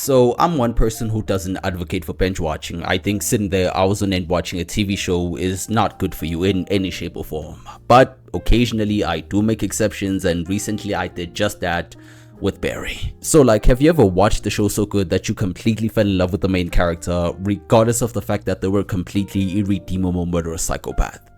So I'm one person who doesn't advocate for binge watching. I think sitting there hours on end watching a TV show is not good for you in any shape or form. But occasionally I do make exceptions, and recently I did just that with Barry. So like, have you ever watched the show so good that you completely fell in love with the main character, regardless of the fact that they were a completely irredeemable murderous psychopath?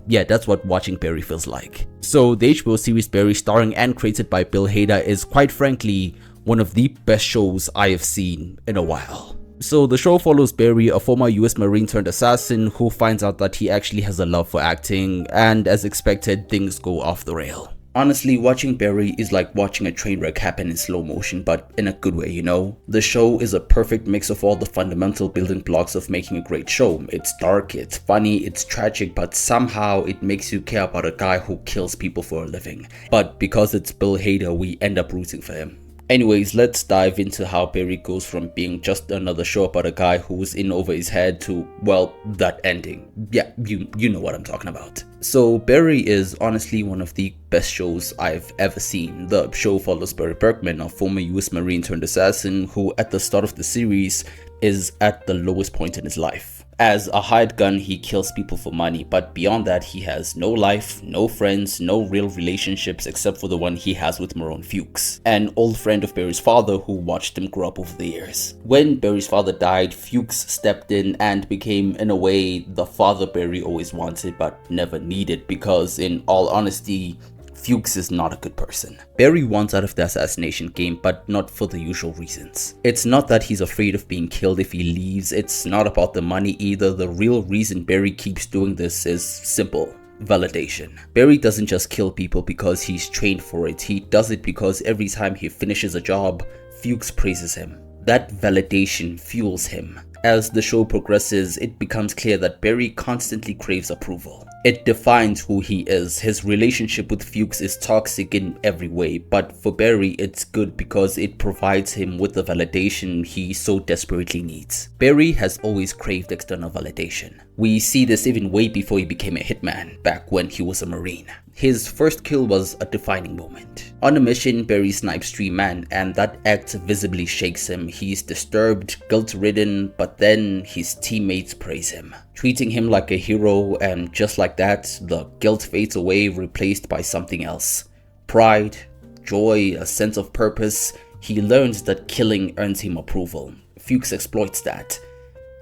Yeah, that's what watching Barry feels like. So the HBO series Barry, starring and created by Bill Hader, is quite frankly one of the best shows I have seen in a while. So the show follows Barry, a former US Marine turned assassin who finds out that he actually has a love for acting, and as expected, things go off the rail. Honestly, watching Barry is like watching a train wreck happen in slow motion, but in a good way, you know? The show is a perfect mix of all the fundamental building blocks of making a great show. It's dark, it's funny, it's tragic, but somehow it makes you care about a guy who kills people for a living. But because it's Bill Hader, we end up rooting for him. Anyways, let's dive into how Barry goes from being just another show about a guy who's in over his head to, well, that ending. Yeah, you know what I'm talking about. So Barry is honestly one of the best shows I've ever seen. The show follows Barry Bergman, a former US Marine turned assassin who at the start of the series is at the lowest point in his life. As a hired gun, he kills people for money, but beyond that, he has no life, no friends, no real relationships except for the one he has with Marone Fuches, an old friend of Barry's father who watched him grow up over the years. When Barry's father died, Fuches stepped in and became, in a way, the father Barry always wanted but never needed, because in all honesty, Fuches is not a good person. Barry wants out of the assassination game, but not for the usual reasons. It's not that he's afraid of being killed if he leaves, it's not about the money either. The real reason Barry keeps doing this is simple: validation. Barry doesn't just kill people because he's trained for it, he does it because every time he finishes a job, Fuches praises him. That validation fuels him. As the show progresses, it becomes clear that Barry constantly craves approval. It defines who he is. His relationship with Fuches is toxic in every way, but for Barry it's good because it provides him with the validation he so desperately needs. Barry has always craved external validation. We see this even way before he became a hitman, back when he was a Marine. His first kill was a defining moment. On a mission, Barry snipes 3 men, and that act visibly shakes him. He's disturbed, guilt-ridden, but then his teammates praise him, treating him like a hero, and just like that, the guilt fades away, replaced by something else. Pride, joy, a sense of purpose. He learns that killing earns him approval. Fuches exploits that,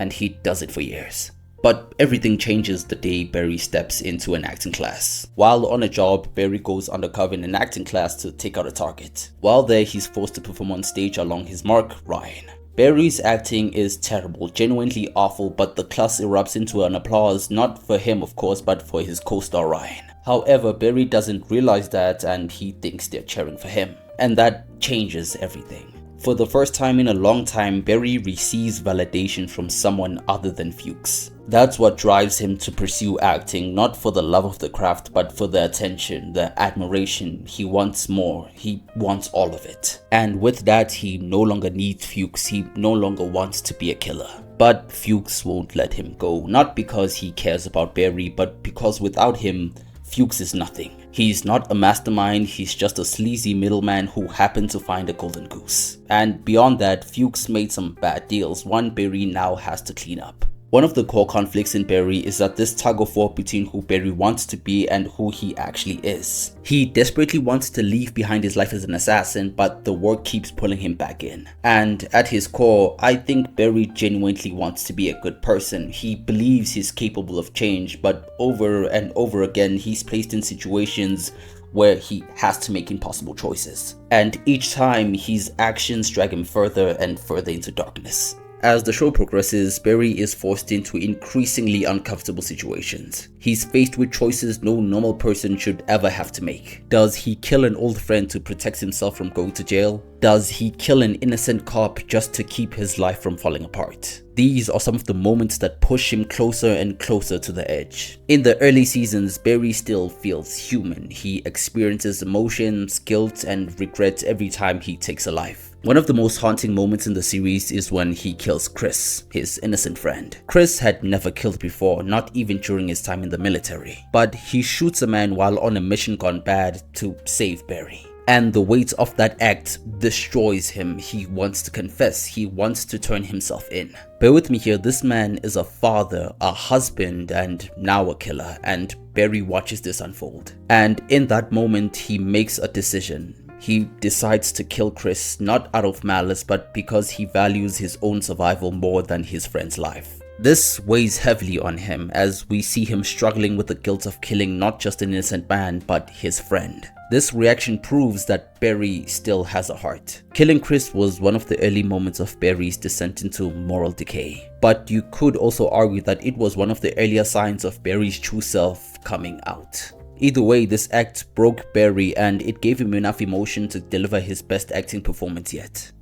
and he does it for years. But everything changes the day Barry steps into an acting class. While on a job, Barry goes undercover in an acting class to take out a target. While there, he's forced to perform on stage along his mark, Ryan. Barry's acting is terrible, genuinely awful, but the class erupts into an applause, not for him of course, but for his co-star Ryan. However, Barry doesn't realize that, and he thinks they're cheering for him. And that changes everything. For the first time in a long time, Barry receives validation from someone other than Fuches. That's what drives him to pursue acting, not for the love of the craft, but for the attention, the admiration. He wants more. He wants all of it. And with that, he no longer needs Fuches. He no longer wants to be a killer. But Fuches won't let him go, not because he cares about Barry, but because without him, Fuches is nothing. He's not a mastermind, he's just a sleazy middleman who happened to find a golden goose. And beyond that, Fuches made some bad deals, one Barry now has to clean up. One of the core conflicts in Barry is that this tug of war between who Barry wants to be and who he actually is. He desperately wants to leave behind his life as an assassin, but the work keeps pulling him back in. And at his core, I think Barry genuinely wants to be a good person. He believes he's capable of change, but over and over again, he's placed in situations where he has to make impossible choices. And each time, his actions drag him further and further into darkness. As the show progresses, Barry is forced into increasingly uncomfortable situations. He's faced with choices no normal person should ever have to make. Does he kill an old friend to protect himself from going to jail? Does he kill an innocent cop just to keep his life from falling apart? These are some of the moments that push him closer and closer to the edge. In the early seasons, Barry still feels human. He experiences emotions, guilt, and regret every time he takes a life. One of the most haunting moments in the series is when he kills Chris, his innocent friend. Chris had never killed before, not even during his time in the military. But he shoots a man while on a mission gone bad to save Barry. And the weight of that act destroys him. He wants to confess. He wants to turn himself in. Bear with me here. This man is a father, a husband, and now a killer. And Barry watches this unfold. And in that moment, he makes a decision. He decides to kill Chris, not out of malice, but because he values his own survival more than his friend's life. This weighs heavily on him as we see him struggling with the guilt of killing not just an innocent man, but his friend. This reaction proves that Barry still has a heart. Killing Chris was one of the early moments of Barry's descent into moral decay. But you could also argue that it was one of the earlier signs of Barry's true self coming out. Either way, this act broke Barry and it gave him enough emotion to deliver his best acting performance yet.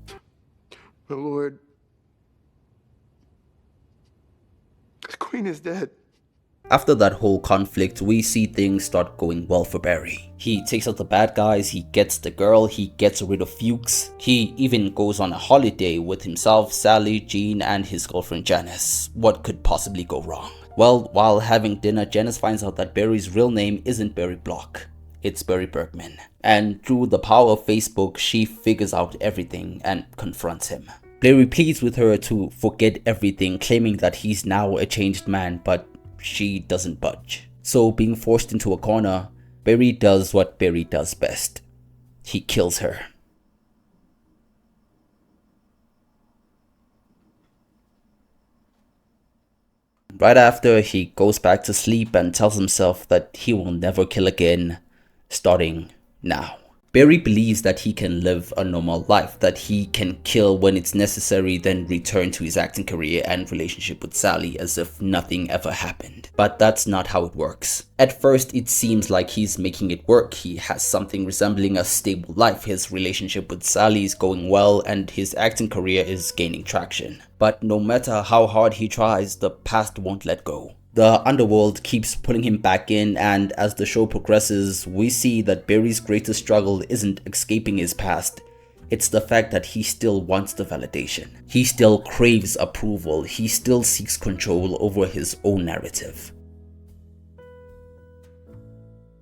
My lord, the queen is dead. After that whole conflict, we see things start going well for Barry. He takes out the bad guys, he gets the girl, he gets rid of Fuches. He even goes on a holiday with himself, Sally, Jean, and his girlfriend Janice. What could possibly go wrong? Well, while having dinner, Janice finds out that Barry's real name isn't Barry Block. It's Barry Bergman. And through the power of Facebook, she figures out everything and confronts him. Barry pleads with her to forget everything, claiming that he's now a changed man, but she doesn't budge. So being forced into a corner, Barry does what Barry does best. He kills her. Right after, he goes back to sleep and tells himself that he will never kill again, starting now. Barry believes that he can live a normal life, that he can kill when it's necessary, then return to his acting career and relationship with Sally as if nothing ever happened. But that's not how it works. At first, it seems like he's making it work. He has something resembling a stable life. His relationship with Sally is going well and his acting career is gaining traction. But no matter how hard he tries, the past won't let go. The underworld keeps pulling him back in, and as the show progresses, we see that Barry's greatest struggle isn't escaping his past. It's the fact that he still wants the validation. He still craves approval. He still seeks control over his own narrative.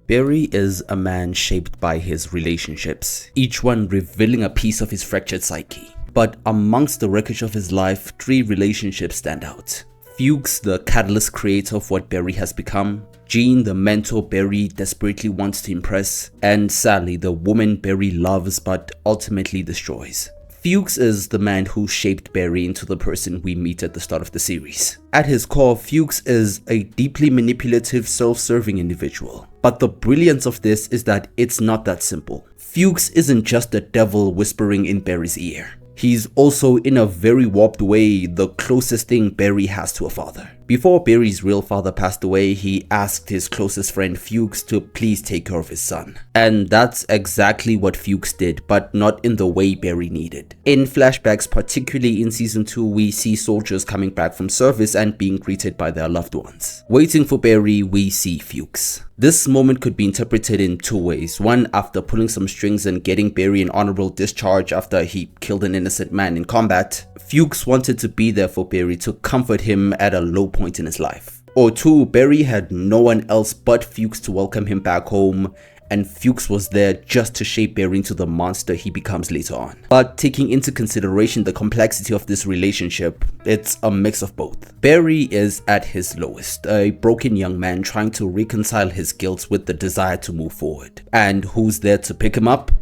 Barry is a man shaped by his relationships, each one revealing a piece of his fractured psyche. But amongst the wreckage of his life, 3 relationships stand out. Fuches, the catalyst creator of what Barry has become, Jean, the mentor Barry desperately wants to impress, and Sally, the woman Barry loves but ultimately destroys. Fuches is the man who shaped Barry into the person we meet at the start of the series. At his core, Fuches is a deeply manipulative, self-serving individual. But the brilliance of this is that it's not that simple. Fuches isn't just the devil whispering in Barry's ear. He's also, in a very warped way, the closest thing Barry has to a father. Before Barry's real father passed away, he asked his closest friend Fuches to please take care of his son. And that's exactly what Fuches did, but not in the way Barry needed. In flashbacks, particularly in season 2, we see soldiers coming back from service and being greeted by their loved ones. Waiting for Barry, we see Fuches. This moment could be interpreted in 2 ways. One, after pulling some strings and getting Barry an honorable discharge after he killed an innocent man in combat, Fuches wanted to be there for Barry to comfort him at a low point in his life. Or 2, Barry had no one else but Fuches to welcome him back home, and Fuches was there just to shape Barry into the monster he becomes later on. But taking into consideration the complexity of this relationship, it's a mix of both. Barry is at his lowest, a broken young man trying to reconcile his guilt with the desire to move forward. And who's there to pick him up?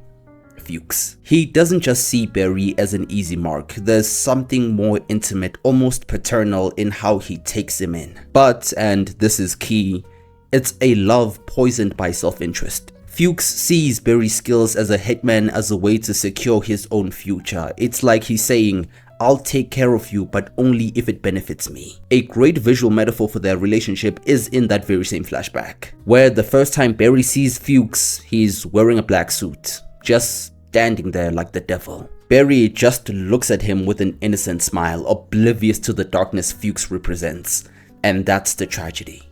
Fuches. He doesn't just see Barry as an easy mark. There's something more intimate, almost paternal in how he takes him in. But, and this is key, it's a love poisoned by self-interest. Fuches sees Barry's skills as a hitman as a way to secure his own future. It's like he's saying, I'll take care of you, but only if it benefits me. A great visual metaphor for their relationship is in that very same flashback, where the first time Barry sees Fuches, he's wearing a black suit, just standing there like the devil. Barry just looks at him with an innocent smile, oblivious to the darkness Fuches represents, and that's the tragedy.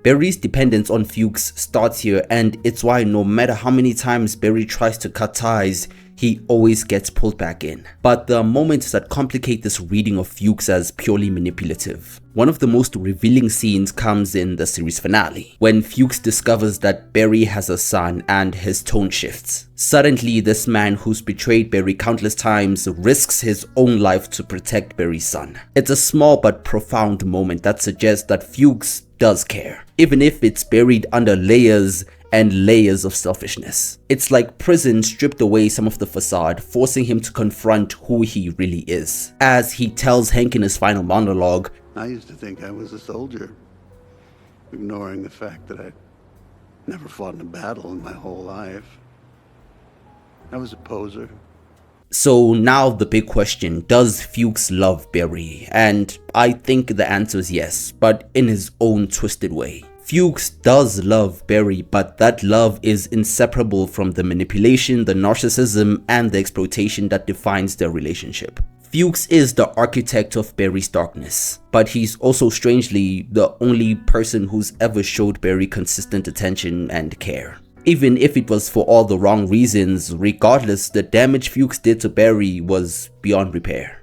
Barry's dependence on Fuches starts here, and it's why no matter how many times Barry tries to cut ties, he always gets pulled back in. But there are moments that complicate this reading of Fuches as purely manipulative. One of the most revealing scenes comes in the series finale, when Fuches discovers that Barry has a son and his tone shifts. Suddenly, this man who's betrayed Barry countless times risks his own life to protect Barry's son. It's a small but profound moment that suggests that Fuches does care, even if it's buried under layers and layers of selfishness. It's like prison stripped away some of the facade, forcing him to confront who he really is. As he tells Hank in his final monologue, I used to think I was a soldier, ignoring the fact that I'd never fought in a battle in my whole life. I was a poser. So now the big question, does Fuches love Barry? And I think the answer is yes, but in his own twisted way. Fuches does love Barry, but that love is inseparable from the manipulation, the narcissism, and the exploitation that defines their relationship. Fuches is the architect of Barry's darkness, but he's also strangely the only person who's ever showed Barry consistent attention and care. Even if it was for all the wrong reasons, regardless, the damage Fuches did to Barry was beyond repair.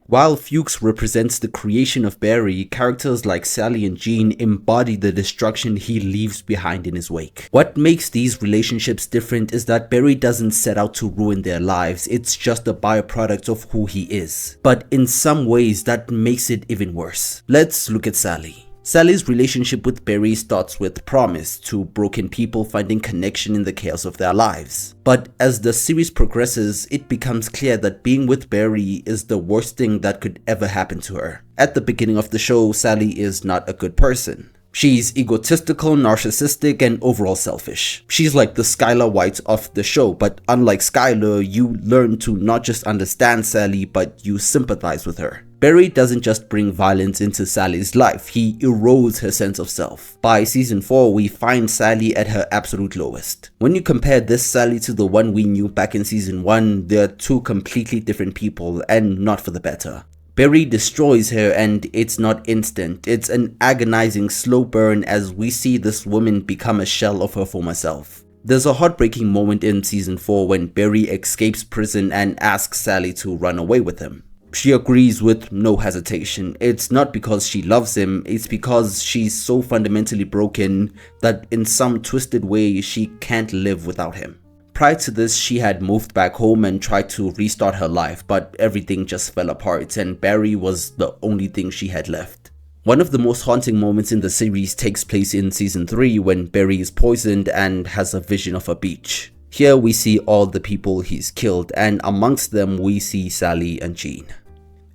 While Fuches represents the creation of Barry, characters like Sally and Jean embody the destruction he leaves behind in his wake. What makes these relationships different is that Barry doesn't set out to ruin their lives, it's just a byproduct of who he is. But in some ways that makes it even worse. Let's look at Sally. Sally's relationship with Barry starts with promise, two broken people finding connection in the chaos of their lives. But as the series progresses, it becomes clear that being with Barry is the worst thing that could ever happen to her. At the beginning of the show, Sally is not a good person. She's egotistical, narcissistic, and overall selfish. She's like the Skylar White of the show, but unlike Skylar, you learn to not just understand Sally, but you sympathize with her. Barry doesn't just bring violence into Sally's life, he erodes her sense of self. By season 4, we find Sally at her absolute lowest. When you compare this Sally to the one we knew back in season 1, they're two completely different people, and not for the better. Barry destroys her, and it's not instant. It's an agonizing slow burn as we see this woman become a shell of her former self. There's a heartbreaking moment in season 4 when Barry escapes prison and asks Sally to run away with him. She agrees with no hesitation. It's not because she loves him, it's because she's so fundamentally broken that in some twisted way she can't live without him. Prior to this, she had moved back home and tried to restart her life, but everything just fell apart and Barry was the only thing she had left. One of the most haunting moments in the series takes place in season 3 when Barry is poisoned and has a vision of a beach. Here we see all the people he's killed, and amongst them we see Sally and Jean.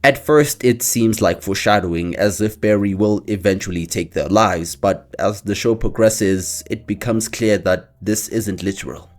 At first it seems like foreshadowing, as if Barry will eventually take their lives, but as the show progresses, it becomes clear that this isn't literal.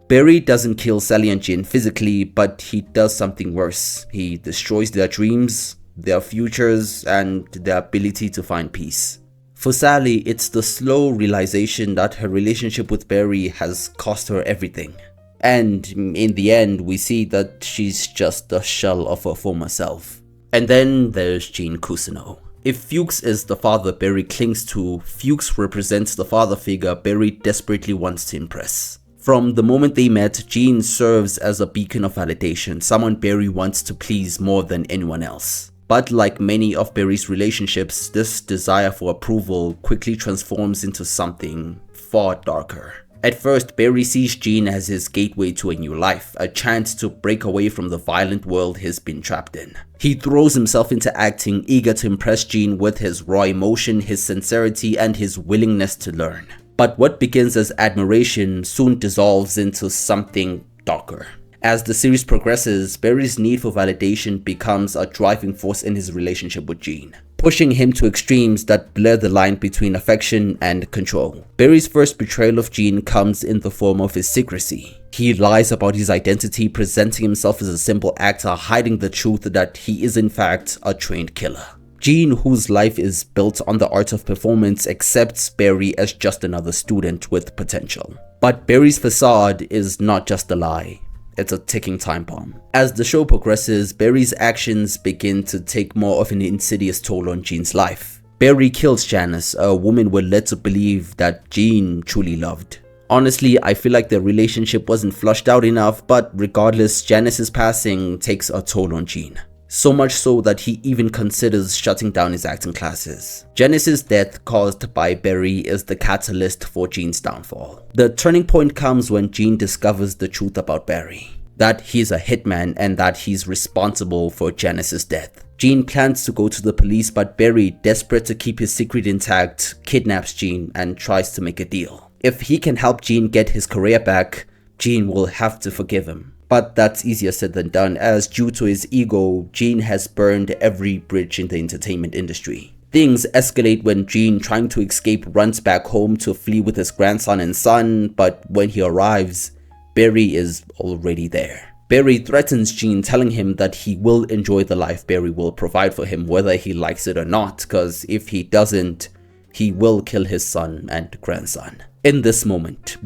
Barry doesn't kill Sally and Jean physically, but he does something worse. He destroys their dreams, their futures, and their ability to find peace. For Sally, it's the slow realization that her relationship with Barry has cost her everything. And in the end, we see that she's just a shell of her former self. And then there's Jean Cousineau. If Fuches is the father Barry clings to, Fuches represents the father figure Barry desperately wants to impress. From the moment they met, Jean serves as a beacon of validation, someone Barry wants to please more than anyone else. But like many of Barry's relationships, this desire for approval quickly transforms into something far darker. At first, Barry sees Jean as his gateway to a new life, a chance to break away from the violent world he's been trapped in. He throws himself into acting, eager to impress Jean with his raw emotion, his sincerity, and his willingness to learn. But what begins as admiration soon dissolves into something darker. As the series progresses, Barry's need for validation becomes a driving force in his relationship with Jean, pushing him to extremes that blur the line between affection and control. Barry's first betrayal of Jean comes in the form of his secrecy. He lies about his identity, presenting himself as a simple actor, hiding the truth that he is in fact a trained killer. Jean, whose life is built on the art of performance, accepts Barry as just another student with potential. But Barry's facade is not just a lie, it's a ticking time bomb. As the show progresses, Barry's actions begin to take more of an insidious toll on Jean's life. Barry kills Janice, a woman we're led to believe that Gene truly loved. Honestly, I feel like their relationship wasn't flushed out enough, but regardless, Janice's passing takes a toll on Gene. So much so that he even considers shutting down his acting classes. Janice's death caused by Barry is the catalyst for Gene's downfall. The turning point comes when Gene discovers the truth about Barry, that he's a hitman and that he's responsible for Janice's death. Gene plans to go to the police, but Barry, desperate to keep his secret intact, kidnaps Gene and tries to make a deal. If he can help Gene get his career back, Gene will have to forgive him. But that's easier said than done, as due to his ego, Gene has burned every bridge in the entertainment industry. Things escalate when Gene, trying to escape, runs back home to flee with his grandson and son, but when he arrives, Barry is already there. Barry threatens Gene, telling him that he will enjoy the life Barry will provide for him whether he likes it or not, cause if he doesn't, he will kill his son and grandson. In this moment,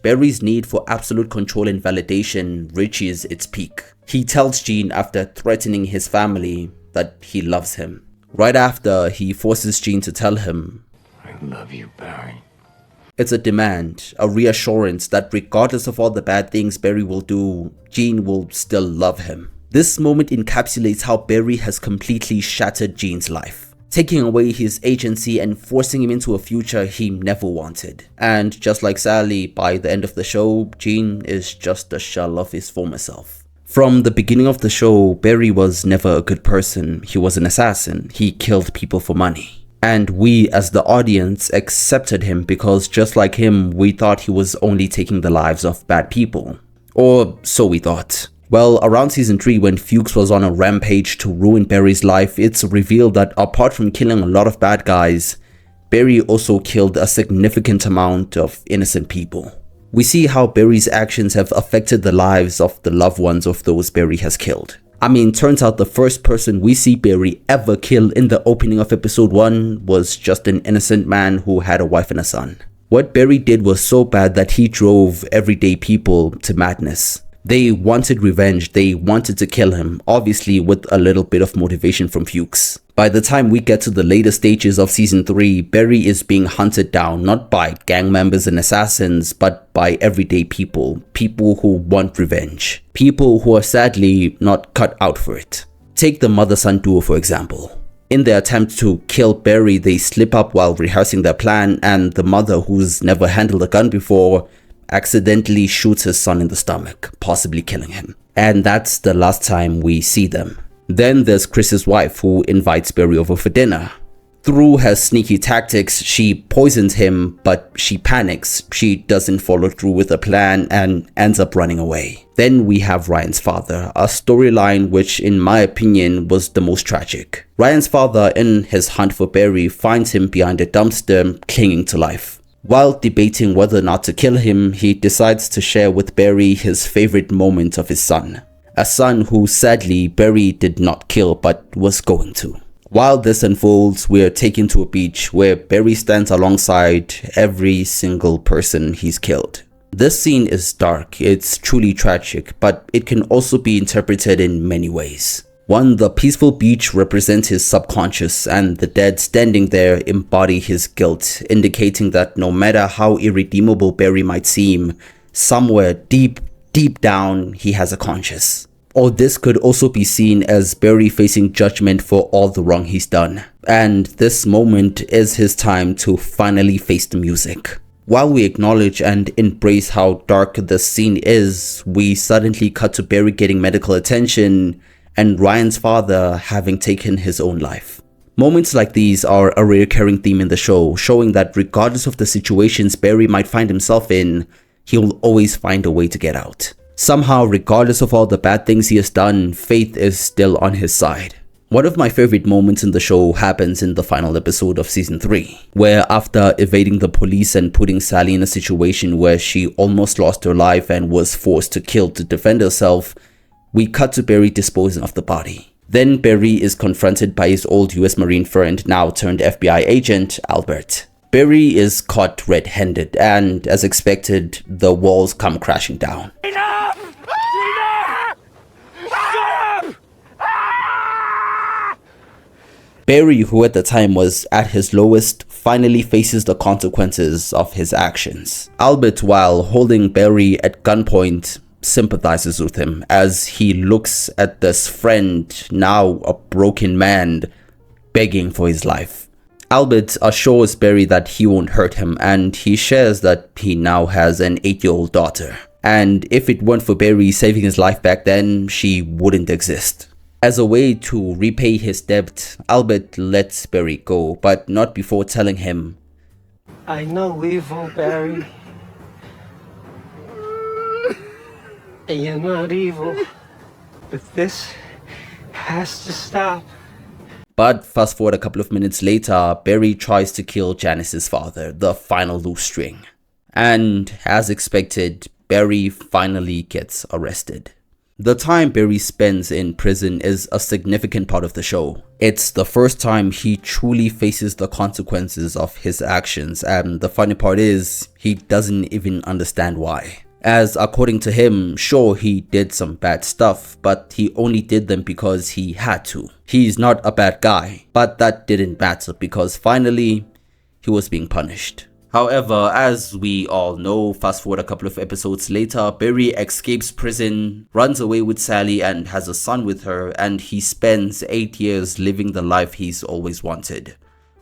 Barry's need for absolute control and validation reaches its peak. He tells Gene after threatening his family that he loves him. Right after, he forces Gene to tell him, "I love you, Barry." It's a demand, a reassurance that regardless of all the bad things Barry will do, Gene will still love him. This moment encapsulates how Barry has completely shattered Gene's life, taking away his agency and forcing him into a future he never wanted. And just like Sally, by the end of the show, Gene is just a shell of his former self. From the beginning of the show, Barry was never a good person. He was an assassin. He killed people for money. And we as the audience accepted him because just like him, we thought he was only taking the lives of bad people. Or so we thought. Well, around season 3, when Fuches was on a rampage to ruin Barry's life, it's revealed that apart from killing a lot of bad guys, Barry also killed a significant amount of innocent people. We see how Barry's actions have affected the lives of the loved ones of those Barry has killed. I mean, turns out the first person we see Barry ever kill in the opening of episode 1 was just an innocent man who had a wife and a son. What Barry did was so bad that he drove everyday people to madness. They wanted revenge, they wanted to kill him, obviously with a little bit of motivation from Fuches. By the time we get to the later stages of season 3, Barry is being hunted down not by gang members and assassins, but by everyday people. People who want revenge. People who are sadly not cut out for it. Take the mother-son duo for example. In their attempt to kill Barry, they slip up while rehearsing their plan, and the mother, who's never handled a gun before, accidentally shoots his son in the stomach, possibly killing him. And that's the last time we see them. Then there's Chris's wife, who invites Barry over for dinner. Through her sneaky tactics, she poisons him, but she panics. She doesn't follow through with the plan and ends up running away. Then we have Ryan's father, a storyline which in my opinion was the most tragic. Ryan's father, in his hunt for Barry, finds him behind a dumpster, clinging to life. While debating whether or not to kill him, he decides to share with Barry his favorite moment of his son. A son who sadly Barry did not kill but was going to. While this unfolds, we are taken to a beach where Barry stands alongside every single person he's killed. This scene is dark, it's truly tragic, but it can also be interpreted in many ways. One, the peaceful beach represents his subconscious, and the dead standing there embody his guilt, indicating that no matter how irredeemable Barry might seem, somewhere deep down he has a conscience. Or this could also be seen as Barry facing judgment for all the wrong he's done, and this moment is his time to finally face the music. While we acknowledge and embrace how dark this scene is, we suddenly cut to Barry getting medical attention and Ryan's father having taken his own life. Moments like these are a recurring theme in the show, showing that regardless of the situations Barry might find himself in, he will always find a way to get out. Somehow, regardless of all the bad things he has done, faith is still on his side. One of my favorite moments in the show happens in the final episode of season 3, where after evading the police and putting Sally in a situation where she almost lost her life and was forced to kill to defend herself, we cut to Barry disposing of the body. Then Barry is confronted by his old US Marine friend, now turned FBI agent, Albert. Barry is caught red-handed, and as expected, the walls come crashing down. Enough! Enough! Shut up! Barry, who at the time was at his lowest, finally faces the consequences of his actions. Albert, while holding Barry at gunpoint, sympathizes with him as he looks at this friend, now a broken man, begging for his life. Albert assures Barry that he won't hurt him, and he shares that he now has an 8-year-old daughter. And if it weren't for Barry saving his life back then, she wouldn't exist. As a way to repay his debt, Albert lets Barry go, but not before telling him, I know evil, Barry. And you're not evil. But this has to stop. But fast forward a couple of minutes later, Barry tries to kill Janice's father, the final loose string. And as expected, Barry finally gets arrested. The time Barry spends in prison is a significant part of the show. It's the first time he truly faces the consequences of his actions, and the funny part is, he doesn't even understand why. As according to him, sure, he did some bad stuff, but he only did them because he had to. He's not a bad guy, but that didn't matter because finally, he was being punished. However, as we all know, fast forward a couple of episodes later, Barry escapes prison, runs away with Sally and has a son with her, and he spends 8 years living the life he's always wanted,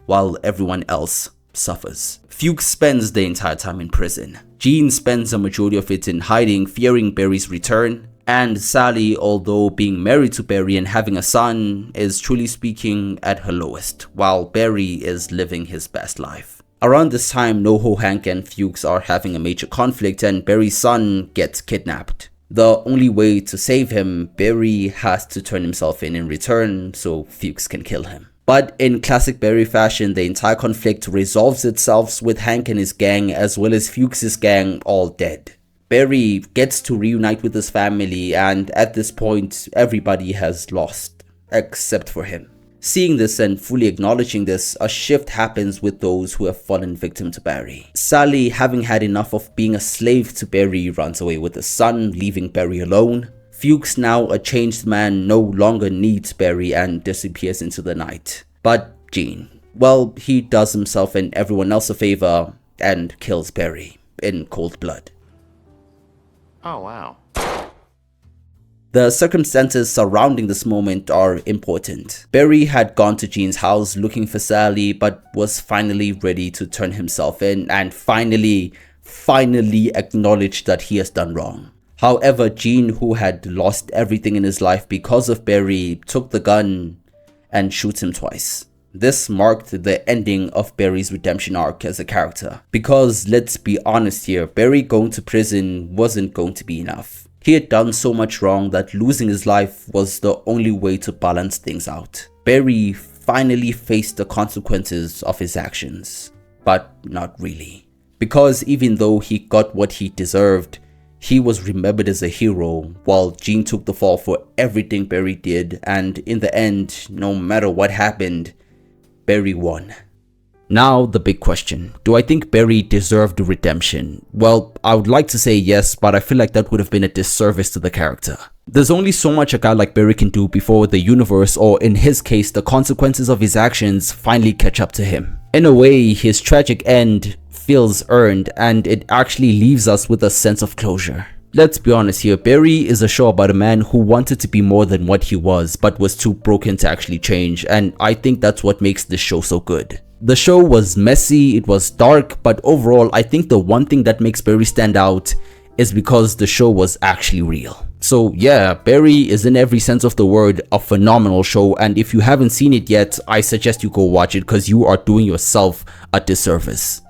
while everyone else suffers. Fuches spends the entire time in prison. Jean spends a majority of it in hiding, fearing Barry's return. And Sally, although being married to Barry and having a son, is truly speaking at her lowest, while Barry is living his best life. Around this time, NoHo, Hank, and Fuches are having a major conflict and Barry's son gets kidnapped. The only way to save him, Barry has to turn himself in return so Fuches can kill him. But in classic Barry fashion, the entire conflict resolves itself with Hank and his gang as well as Fuches' gang all dead. Barry gets to reunite with his family, and at this point, everybody has lost, except for him. Seeing this and fully acknowledging this, a shift happens with those who have fallen victim to Barry. Sally, having had enough of being a slave to Barry, runs away with the son, leaving Barry alone. Fuches, now a changed man, no longer needs Barry and disappears into the night. But Jean, well, he does himself and everyone else a favor and kills Barry in cold blood. Oh, wow. The circumstances surrounding this moment are important. Barry had gone to Jean's house looking for Sally, but was finally ready to turn himself in and finally acknowledged that he has done wrong. However, Jean, who had lost everything in his life because of Barry, took the gun and shoots him twice. This marked the ending of Barry's redemption arc as a character. Because let's be honest here, Barry going to prison wasn't going to be enough. He had done so much wrong that losing his life was the only way to balance things out. Barry finally faced the consequences of his actions, but not really. Because even though he got what he deserved, he was remembered as a hero, while Jean took the fall for everything Barry did, and in the end, no matter what happened, Barry won. Now the big question, do I think Barry deserved redemption? Well, I would like to say yes, but I feel like that would have been a disservice to the character. There's only so much a guy like Barry can do before the universe, or in his case, the consequences of his actions finally catch up to him. In a way, his tragic end feels earned, and it actually leaves us with a sense of closure. Let's be honest here, Barry is a show about a man who wanted to be more than what he was, but was too broken to actually change, and I think that's what makes this show so good. The show was messy, it was dark, but overall I think the one thing that makes Barry stand out is because the show was actually real. So yeah, Barry is in every sense of the word a phenomenal show, and if you haven't seen it yet, I suggest you go watch it because you are doing yourself a disservice.